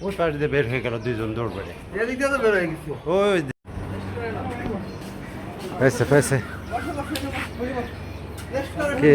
ওই পাশ দিয়ে বের হয়ে গেল দুইজন দৌড় করে এদিক দিয়ে তো বের হয়ে গেছে ওই পেয়েছে পেয়েছে কি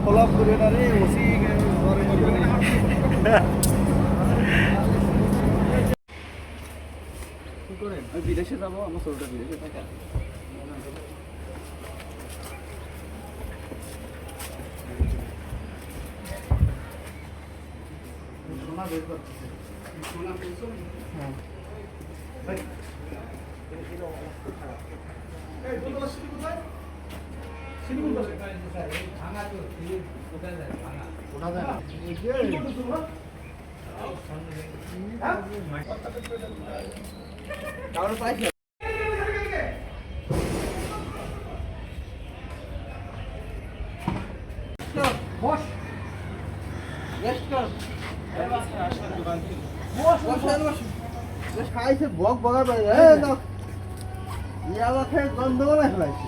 ফলো করে না রে ওসি ঘরে করবে কি করেন আমি বিদেশে যাব আমার ছোটটা বিদেশে থাকে সোনা বের করতেছে সোনা পেয়েছো হ্যাঁ ভাই এই অবস্থা খারাপ এই বন্ধু সিটি কোথায় সিটি কোথায় ভাঙা তো সিটি কোথায় যায় ভাঙা ওটা যায় না এই যে হ্যাঁ কারণ পাইছে বস রেস্ট কর খাইছে বক বগার পাই ইয়াবা খেয়ে গন্ধ করে ফেলাইছে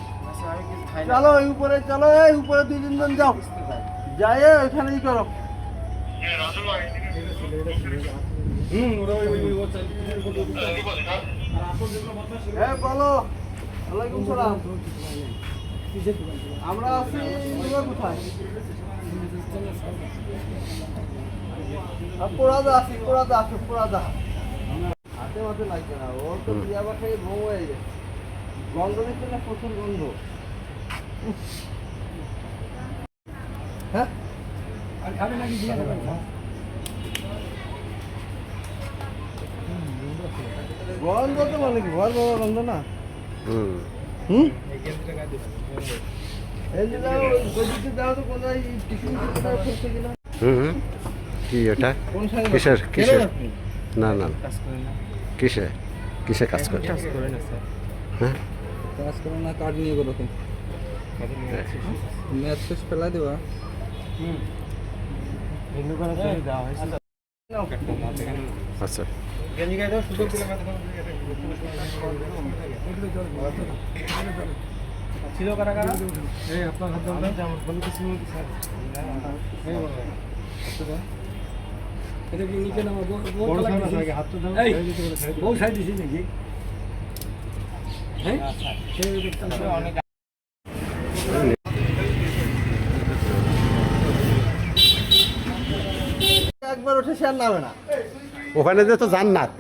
চলো এই উপরে চলো এই উপরে 2-3 জন যাও যাই ওইখানেই করো হ্যাঁ বলো ওয়ালাইকুম সালাম আমরা আছি কোথায় পোড়াদা আছি পোড়াদা আছে পোড়াদা হাতে মাঠে লাগছে না ও তো ইয়াবা খেয়ে বউ হয়ে গেছে গন্ধ দিচ্ছে না প্রচুর গন্ধ হ্যাঁ আর খাবে নাকি দিয়ে দেবেন গন্ধ তো মানে কি ঘর বাবা গন্ধ না হুম এই যে দাও গদিতে দাও তো কোথায় টিফিন দাও ফেলছে কিনা কি ওটা কিসের কিসের না না কিসে কিসে কাজ করে কাজ করে না স্যার হ্যাঁ কাজ করে না কার্ড নিয়ে গেল তো ম্যাচ শেষ ফেলা দেওয়া রিনিউ করার জন্য দেওয়া হয়েছে আচ্ছা গেঞ্জি গায়ে দাও সুযোগ দিলে মাথা ছিল কারা কারা এই আপনার হাত দাও আমার বলে কিছু নেই স্যার এই বলো এটা কি নিচে নামা বড় সাইড হাত তো দাও বউ সাইড দিছি নাকি হ্যাঁ সেই দেখতে অনেক একবার উঠে সে আর নামে না ওখানে যে তো জান্নাত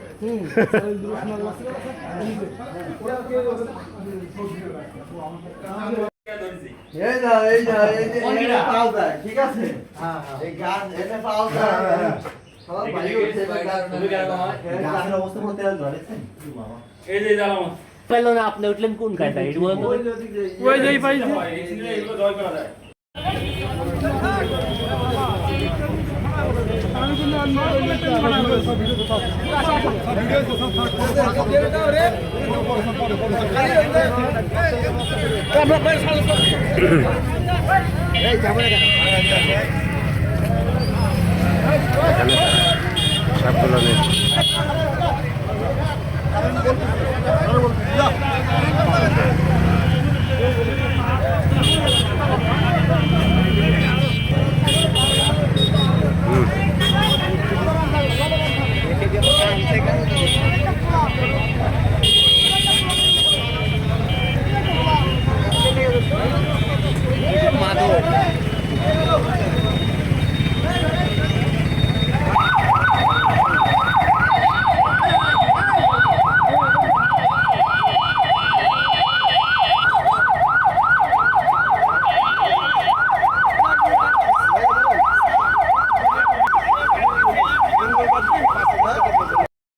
ঠিক আছে এই গাছ এটা পাওয়া যায় পেলো না আপনি উঠলেন কোন কায়দা ওই যেই পাইছে সবগুলো